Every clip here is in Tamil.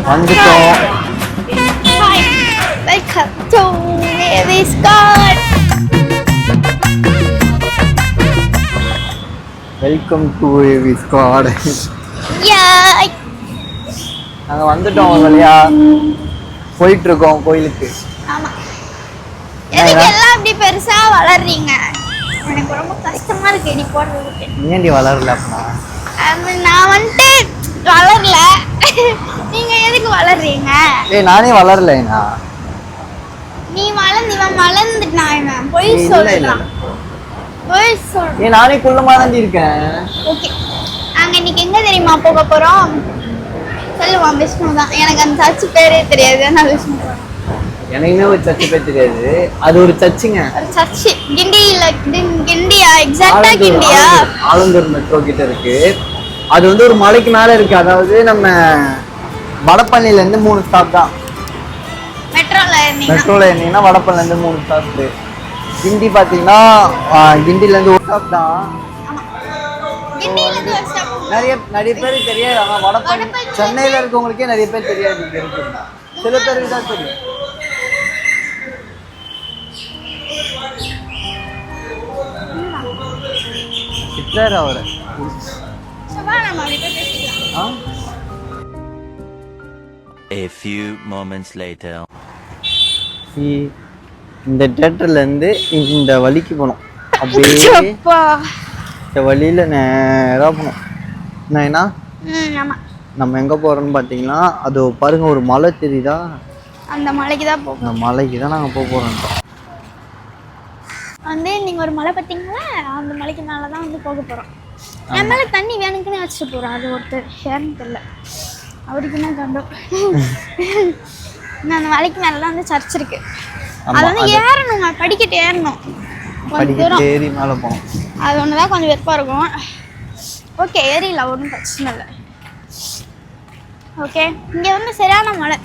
வந்துட்டோம். Welcome to Avis Kart. Welcome to Avis Kart. Yay நாங்க வந்துட்டோம் வழியா போயிட்டு இருக்கோம் கோயிலுக்கு. ஆமா. எதுக்கு எல்லாம் இப்படி பெருசா வளர்றீங்க? எனக்கு ரொம்ப கஷ்டமா இருக்கு இடி போடுறதுக்கு. ஏன்டி வளரல அப்பனா? நான் வந்துட்டு வளரல. நீங்க எதுக்கு வளர்றீங்க? ஏய் நானே வளரலைனா. நீ வளர்ந்துட்டான். போய் சொல்றேன். போய் சொல்றேன். ஏய் நானே குள்ளமா தான் இருக்கேன். ஓகே. நாங்க இன்னைக்கு எங்க தெரியுமா போக போறோம்? சொல்லுவான் விஷ்ணு தான். எனக்கு அந்த சர்ச் பேரே தெரியாது. நான் விஷ்ணு போறேன். எனக்குமே ஒரு சர்ச் பேர் தெரியாது. அது ஒரு சர்ச்சுங்க. ஒரு சர்ச் கிண்டியில கிண்டியா எக்ஸாக்ட்டா கிண்டியா? ஆலந்தூர் மெட்ரோ கிட்ட இருக்கு. அது வந்து ஒரு மலைக்கு மேல இருக்கு. அதாவது நம்ம வடபழனில இருந்து 3 ஸ்டாப் தான். மெட்ரோல ஏறினா வடபழனில இருந்து 3 ஸ்டாப். கிண்டி பாத்தீங்கன்னா கிண்டில இருந்து 1 ஸ்டாப் தான். கிண்டில இருந்து 1 ஸ்டாப். நிறைய பேர் தெரியாது. ஆனா வடபழனி சென்னையில இருக்கவங்களுக்கே நிறைய பேர் தெரியாது இங்க இருக்குன்னா. சில பேருக்கு தான் தெரியும். சித்தர் அவரை A few moments later. இந்த தியேட்டர்ல இருந்து இந்த வழிக்கு போனோம். அப்படியே இந்த வழியில நேரா போனோம். என்ன நம்ம எங்க போறோம்னு பாத்தீங்கன்னா அது பாருங்க ஒரு மலை தெரியுதா? அந்த மலைக்கு தான் போறோம். அந்த மலைக்கு தான் நாங்க போறோம். வந்து நீங்க ஒரு மலை பார்த்தீங்களா? அந்த மலைக்கு மேல தான் வந்து போக போறோம். என் மேல தண்ணி வேணுக்குன்னு வச்சுட்டு போறோம். அது ஒருத்தர் ஏன்னு தெரியல. அவருக்கு என்ன கண்டோம். அந்த மலைக்கு மேல தான் வந்து சர்ச் இருக்கு. அது வந்து ஏறணும். படிக்கட்டு ஏறணும். படிக்கட்டு ஏறி மேல போனோம். அது ஒண்ணுதான் கொஞ்சம் வெறுப்பா இருக்கும். ஓகே ஏறிடலாம், ஒன்றும் பிரச்சனை இல்லை. ஓகே இங்க வந்து சரியான மலை.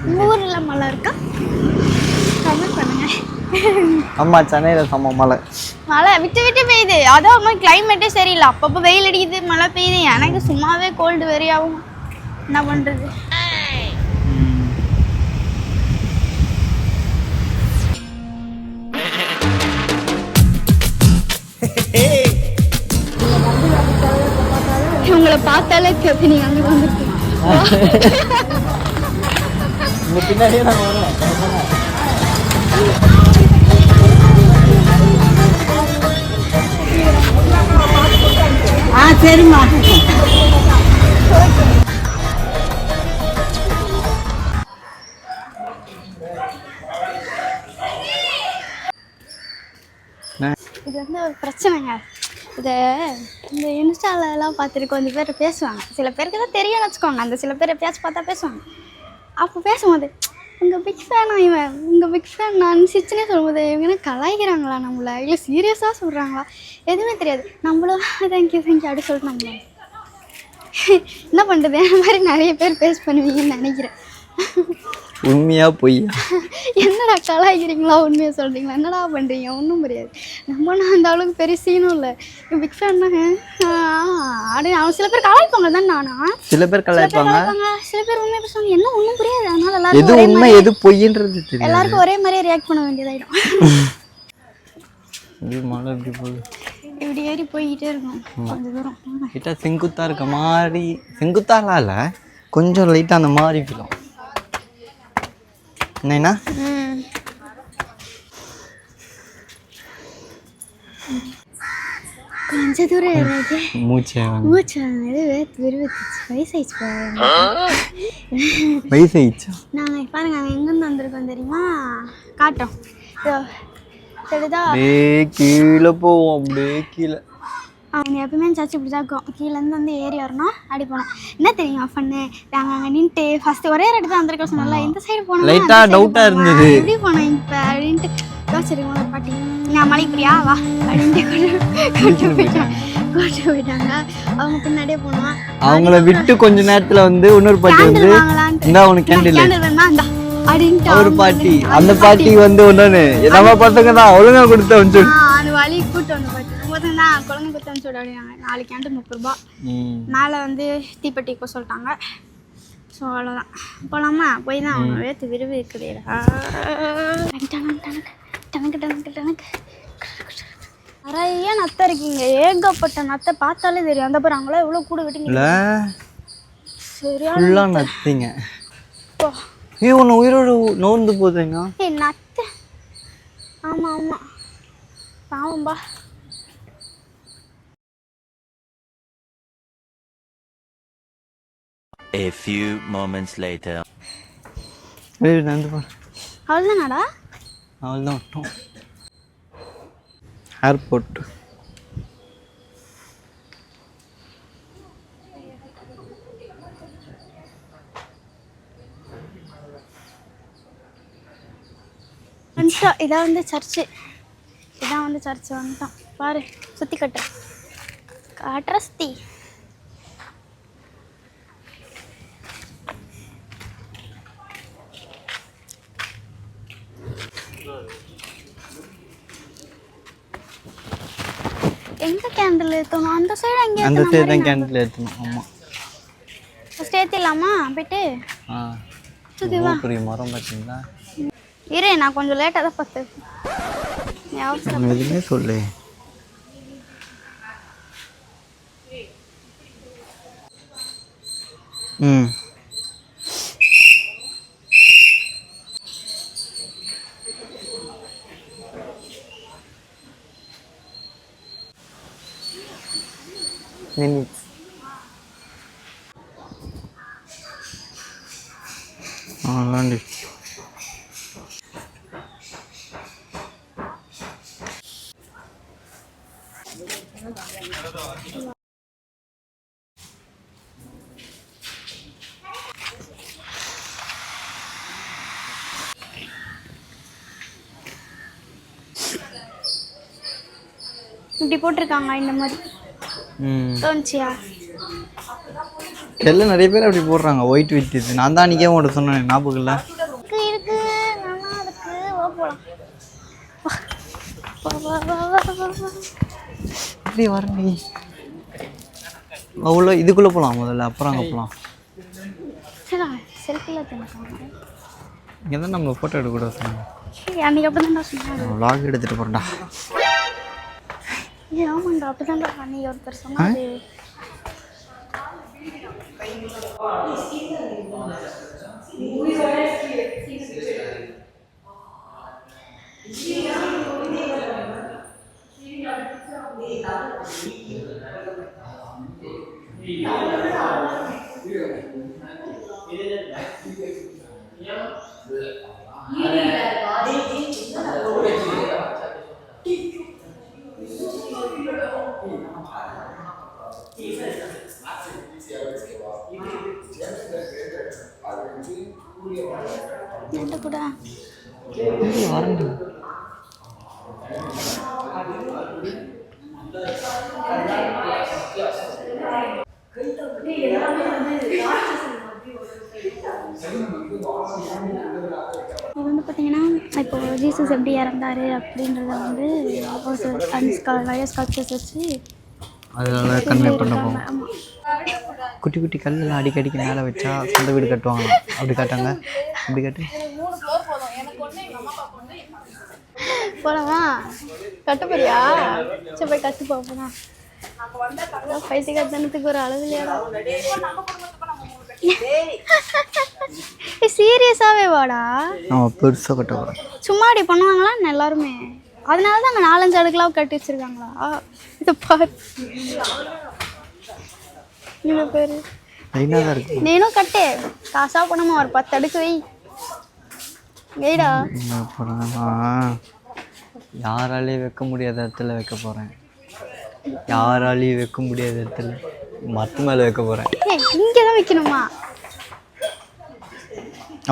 உங்க ஊர்ல மலை இருக்கா? கமெண்ட் பண்ணுங்க. ஆமா சென்னையில சம மலை. மழை விட்டு விட்டு பெய்யுது. அதான் கிளைமேட்டே சரியில்லை. அப்பப்போ வெயில் அடிக்குது, மழை பெய்யுது. எனக்கு சும்மாவே கோல்டு வெறி ஆகும். என்ன பண்றது? உங்களை பார்த்தாலே நீங்க அங்க வந்துருக்கீங்க. பின்னாடியே நாங்க வரோம். சரிம்மா. இது வந்து ஒரு பிரச்சனைங்க. இது இந்த இன்ஸ்டாலெலாம் பார்த்துட்டு கொஞ்சம் பேர் பேசுவாங்க. சில பேருக்கு தான் தெரியும்னு வச்சுக்கோங்க. அந்த சில பேர் எப்பயாச்சும் பார்த்தா பேசுவாங்க. அப்போ பேசும்போது உங்கள் பிக் ஃபேனா இவன், உங்கள் பிக் ஃபேன் நான் சிரிச்சுனே சொல்லும்போது இவங்க என்ன கலாய்க்கிறாங்களா நம்மளை, இல்லை சீரியஸாக சொல்கிறாங்களா எதுவுமே தெரியாது. நம்மளும் தேங்க்யூ அப்படி சொல்லிட்டு நம்மள என்ன பண்ணுறது? அந்த மாதிரி நிறைய பேர் பேஸ் பண்ணுவீங்கன்னு நினைக்கிறேன். உண்மையா பொய்யா? என்னடா கலாய்க்கிறீங்களா உண்மையாக சொல்கிறீங்களா, என்னடா பண்ணுறீங்க? ஒன்றும் புரியாது. நம்ம அந்த அளவுக்கு பெரிய சீனும் இல்லை. பிக் ஃபேன் தாங்க. அவன் சில பேர் கலாய்ப்பாங்க தான். நானா சில பேர் கலாய்ப்பாங்க, சில பேர் உண்மையாக பேசுவாங்க. என்ன ஒன்றும் புரியாது. அதனால எது உண்மை எது பொய்ன்றது தெரியும். எல்லாருக்கும் ஒரே மாதிரியே ரியாக்ட் பண்ண வேண்டியதாயிடும். மழை எப்படி போகுது? இப்படி ஏறி போய்கிட்டே இருக்கும் கொஞ்சம் தூரம். கிட்ட செங்குத்தா இருக்க மாதிரி, செங்குத்தாலாம் இல்லை, கொஞ்சம் லைட்டாக அந்த மாதிரி ஃபீலும். என்னன்னா கொஞ்ச தூரம் இருக்கு. மூச்சு வயசாயிடுச்சா? நாங்கள் பாருங்க நாங்கள் எங்கேருந்து வந்திருக்கோம் தெரியுமா? காட்டுறோம். தெரியுதா? கீழே போவோம். அப்படியே கீழே அவங்க எப்பவுமே சர்ச் இப்படி தான் இருக்கும். கீழேருந்து வந்து ஏறி வரணும், அப்படி போனோம். என்ன தெரியும் ஃபன்னு? நாங்கள் அங்கே நின்றுட்டு ஃபஸ்ட்டு ஒரே இடத்துல வந்திருக்கோம். சொன்னால இந்த சைடு போனோம். லைட்டாக டவுட்டாக இருந்தது. எப்படி போனோம் இப்போ அப்படின்ட்டு யோசிச்சிருக்கோம். ஒரு பாட்டி நான் மலைக்கு பிரியா வா அப்படின்ட்டு கூட்டு போயிட்டாங்க. அவங்க பின்னாடியே போனோம். அவங்கள விட்டு கொஞ்ச நேரத்தில் வந்து இன்னொரு பாட்டி வந்து இந்த உனக்கு கேண்டில் வேணுமா அப்படின்ட்டு ஒரு பாட்டி, அந்த பாட்டி வந்து ஒன்று நம்ம பசங்க தான் ஒழுங்கா கொடுத்து வந்து அது வழி கூட்டு வந்து பாட்டி போதும் தான் குழந்தை குத்து அனுப்பிச்சு விட அப்படின்னாங்க. 4 கேண்டு 30 ரூபா. மேலே வந்து தீப்பெட்டி இப்போ சொல்லிட்டாங்க. ஸோ அவ்வளோதான். போகலாமா? போய் தான் அவங்க வேத்து விரும்பி இருக்குதுடா. டனக்கு டனக்கு டனக்கு நிறைய நத்தை இருக்கீங்க. ஏகப்பட்ட நத்தை பார்த்தாலே தெரியும். அந்த பேர் அவங்களாம் எவ்வளோ கூட கட்டிங்க. சரியா நத்திங்க. ஒன்று உயிரோடு நோந்து போதுங்க. நத்தை. ஆமாம் ஆமாம் பாவம்பா. A few moments later. அவ்வளோதானாடா? அவ்வளோதான் விட்டோம். ஏர்போர்ட். இதான் வந்து சர்ச்சு. இதான் வந்து சர்ச்சு வந்துட்டோம். பாரு சுற்றி காட்டுற சுற்றி. எங்க கேண்டில் ஏற்றணும்? அந்த சைடு எங்கே? அந்த சைடு தான் கேண்டில் ஏற்றணும். ஆமாம். ஃபஸ்ட் ஏற்றிடலாமா போயிட்டு? சுற்றிவா. பெரிய மரம் பார்த்தீங்களா? இரு நான் கொஞ்சம் லேட்டாக தான் பார்த்து. எதுவுமே சொல்லு. அவ்வளோண்டி. இப்படி போட்டிருக்காங்க இந்த மாதிரி. தோணுச்சியா? எல்லாம் நிறைய பேர் அப்படி போடுறாங்க. ஒயிட் வித் இது. நான் தான் அன்றைக்கே உங்கள்கிட்ட சொன்னேன், ஞாபகம் இல்லை? இருக்கு நல்லா இருக்கு. போகலாம். இப்படி வரண்டி. அவ்வளோ இதுக்குள்ளே போகலாம் முதல்ல, அப்புறம் அங்கே போகலாம். சரி செல்ஃபியில் தினக்காங்க. இங்கே தான் நம்ம ஃபோட்டோ எடுக்க கூட சொன்னாங்க. அன்றைக்கி அப்போ தான் சொன்னாங்க. விளாக் எடுத்துகிட்டு போகிறேன்டா. ஆமாண்டா அப்போ தான் அன்றைக்கி ஒருத்தர் சொன்னாரு. கூட வரண்டி. இது வந்து பார்த்தீங்கன்னா இப்போ ஜீசஸ் எப்படி இறந்தாரு அப்படின்றத வந்து நிறைய ஸ்கல்ப்சர்ஸ் வச்சு அதனால கன்வே பண்ண போவோம். குட்டி குட்டி கல்லெல்லாம் அடிக்கடிக்கு மேலே வச்சா சொந்த வீடு கட்டுவாங்க. அப்படி காட்டாங்க. அப்படி காட்டு. போலாமா? கட்ட போறியா? சரி போய் கட்டு போனா. பைசா கட்டணத்துக்கு ஒரு அளவு இல்லையாடா? சீரியஸாவே வாடா. பெருசாக கட்ட போகிறேன். சும்மா அப்படி பண்ணுவாங்களா எல்லாருமே? அதனால தான் அங்கே 4-5 அடுக்கெல்லாம் கட்டி வச்சிருக்காங்களா? இதை பாரு. இவ்வளோ பேர் தான் இருக்கு. நீனும் கட்டு. காசாக போனோமா ஒரு 10 அடுக்கு வை. வெயிடா. யாராலையும் வைக்க முடியாத இடத்துல வைக்க போகிறேன். யாராலையும் வைக்க முடியாத இடத்துல மற்ற மேலே வைக்க போகிறேன். இங்கே தான் வைக்கணுமா?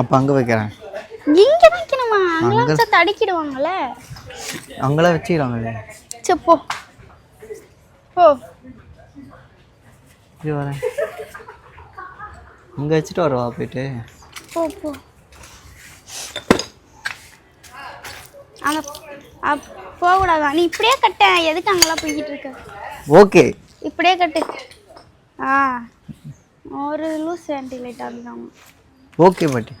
அப்போ அங்கே வைக்கிறேன். இங்கே தான் வைக்கணுமா? அங்கெல்லாம் வச்சா தடுக்கிடுவாங்கல்ல. அங்கெல்லாம் வச்சுக்கிறாங்களே. சரி போ போ. இது வரேன். அங்கே வச்சுட்டு வரவா போயிட்டு? போ போ. அங்கே போகக்கூடாதா? நீ இப்படியே கட்ட. எதுக்கு அங்கெல்லாம் போய்கிட்டு இருக்க? ஓகே இப்படியே கட்டு. ஆ ஒரு லூஸ் வெண்டிலேட் ஆகுதாமா. ஓகே பாட்டி.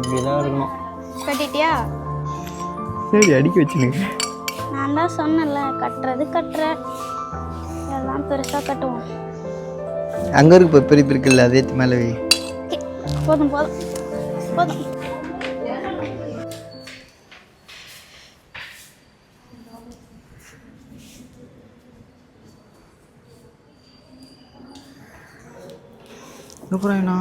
இப்படிதான் இருக்கணும். கட்டிட்டியா? சரி அடிக்க வச்சுருங்க. நான் தான் சொன்னேன்ல, கட்டுற எல்லாம் பெருசாக கட்டுவோம். அங்கே இருக்கு பெரிய இருக்குல்ல, அதே மேலே வை. போதும் போதும் போதும். அப்புறம் என்ன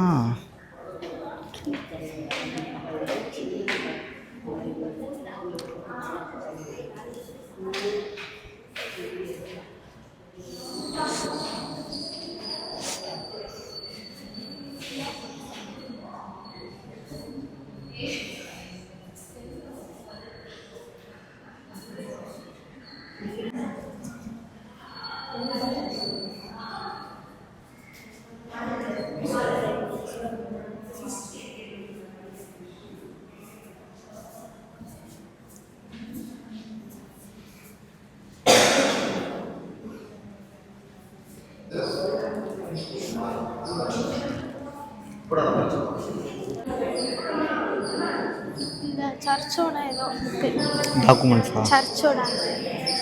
இந்த சர்ச்சோட ஏதோ டாக்குமெண்ட்ஸா? சர்ச்சோட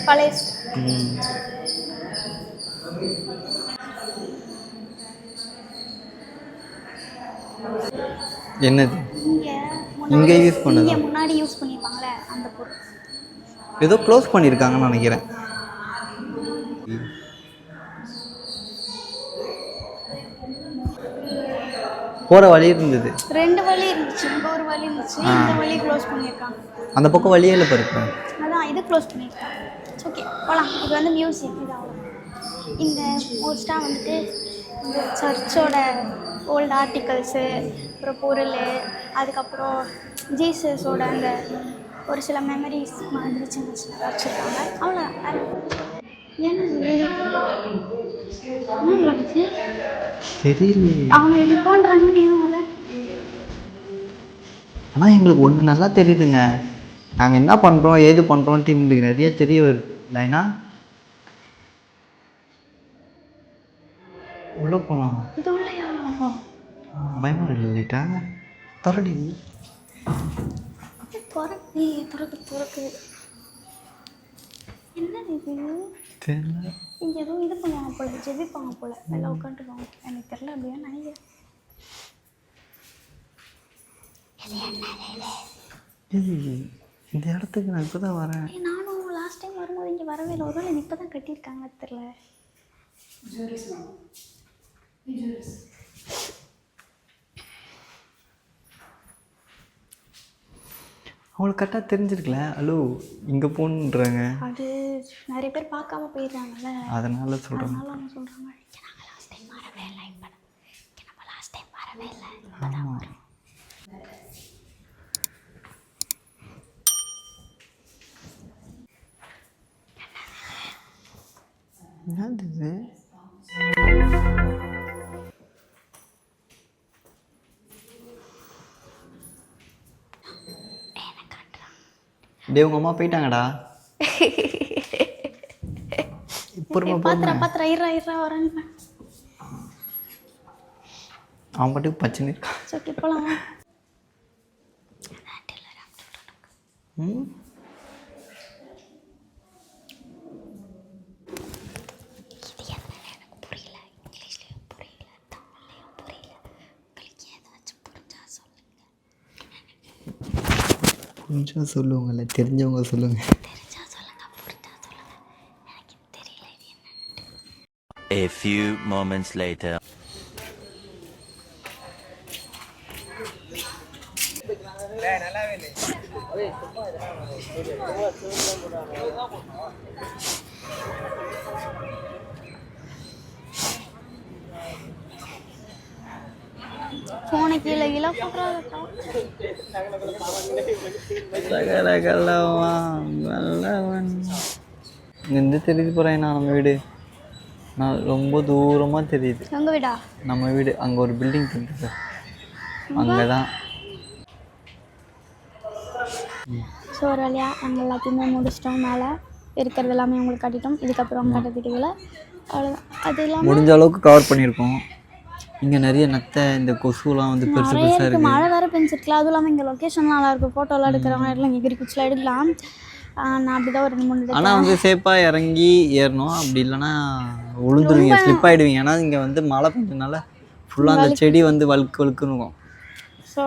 பழைய என்னது இங்கே இங்கே யூஸ் பண்ணது? இங்கே முன்னாடி யூஸ் பண்ணியிருப்பாங்களே அந்த பொருள். ஏதோ க்ளோஸ் பண்ணியிருக்காங்கன்னு நினைக்கிறேன். போகிற வழி இருந்தது. 2 வழி இருந்துச்சு. இங்கே ஒரு வழி இருந்துச்சு. இந்த வழி க்ளோஸ் பண்ணியிருக்காங்க. அந்த பக்கம் வழியே இல்லை பாருங்க. அதான் இது க்ளோஸ் பண்ணியிருக்காங்க. ஓகே போகலாம். இது வந்து மியூசியம். இதாகும் இந்த மோஸ்ட்டாக வந்துட்டு இந்த சர்ச்சோட ஓல்டு ஆர்டிகல்ஸு, அப்புறம் பொருள், அதுக்கப்புறம் ஜீசஸோட அந்த ஒரு சில மெமரிஸ் மாதிரி சின்ன சின்னதாக வச்சுருக்காங்க. அவ்வளோ தெரியல. அவங்க எப்படி பண்ணுறாங்கன்னு. ஆனால் எங்களுக்கு ஒன்று நல்லா தெரியுதுங்க. நாங்கள் என்ன பண்ணுறோம் ஏது பண்ணுறோன்ட்டு எங்களுக்கு நிறைய தெரிய வருது. இல்லைன்னா உள்ளே போகலாம். பயமாக இல்லைட்டா தொடடி துறக்கு என்ன இது தெரியல. இங்கே எதுவும் இது பண்ணுவாங்க போல, ஜெபிப்பாங்க போல, எல்லாம் உட்காந்துருவாங்க. எனக்கு தெரியல, அப்படியே நினைக்கிறேன். இந்த இடத்துக்கு நான் இப்போ தான் வரேன். நானும் லாஸ்ட் டைம் வரும்போது இங்கே வரவே இல்லை. ஒருவேளை இப்போ தான் கட்டியிருக்காங்க தெரியல. அவங்களுக்கு கரெக்டாக தெரிஞ்சிருக்கல. ஹலோ இங்கே போகணுன்றாங்க. அது நிறைய பேர் பார்க்காம போயிடுறாங்கல்ல, அதனால சொல்கிறேன். அதனால அவங்க சொல்கிறாங்க நாங்கள் லாஸ்ட் டைம் வரவே இல்லை. இப்போ நம்ம லாஸ்ட் டைம் வரவே இல்லை. ஆமாம் என்னது இது? டே உங்கள் அம்மா போயிட்டாங்கடா. பாத்திர இருறா வரேன்னு அவன் பாட்டுக்கு பச்சனை இருக்கான். ஓகே போகலாம். கொஞ்சம் சொல்லுவாங்கல்ல, தெரிஞ்சவங்க சொல்லுங்க. A few moments later. ஃபோனை கீழே போடுறாங்க. இங்கேருந்து தெரியுது போகிறேன் நம்ம வீடு. நான் ரொம்ப தூரமாக தெரியுது. எங்கள் வீடா? நம்ம வீடு அங்கே ஒரு பில்டிங் இருக்குது, அங்கே தான். ஸோ ஒரு வழியாக நாங்கள் எல்லாத்தையுமே முடிச்சிட்டோம். மேலே இருக்கிறது எல்லாமே உங்களுக்கு காட்டிட்டோம். இதுக்கப்புறம் கட்டத்திட்டவில் அவ்வளோதான். அது இல்லாமல் முடிஞ்ச அளவுக்கு கவர் பண்ணியிருக்கோம். இங்கே நிறைய நத்தை இந்த கொசுலாம் வந்து பெருசு நிறைய பெருசாக இருக்குது. இருக்குது. மழை வேறு பெஞ்சிருக்கலாம். அதுவும் இல்லாமல் இங்கே லொக்கேஷன்லாம் நல்லாயிருக்கும். ஃபோட்டோலாம் எடுக்கிறவங்க எல்லாம் இங்கே கிரி குச்சிலாம் எடுக்கலாம். நான் அப்படி தான் ஒரு 2 3 எடுத்தேன். ஆனால் வந்து சேஃபாக இறங்கி ஏறணும். அப்படி இல்லைன்னா விழுந்துருவீங்க, ஸ்லிப் ஆகிடுவீங்க. ஏன்னா இங்கே வந்து மழை பெஞ்சனால ஃபுல்லாக அந்த செடி வந்து வழுக்குன்னு இருக்கும். ஸோ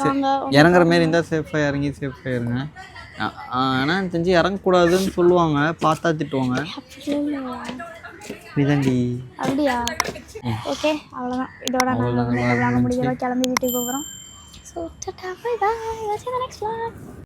வாங்க. இறங்குற மாரி இருந்தால் சேஃபாக இறங்கி சேஃபாக இருங்க. ஆனால் தெரிஞ்சு இறங்கக்கூடாதுன்னு சொல்லுவாங்க, பார்த்தா திட்டுவாங்க. இதாண்டி அப்படியா? ஓகே, அவ்வளோதான். இதோட நாங்கள் வந்து முடிஞ்சளவு கிளம்பி வீட்டுக்கு போகிறோம். So tata bye bye. Next vlog.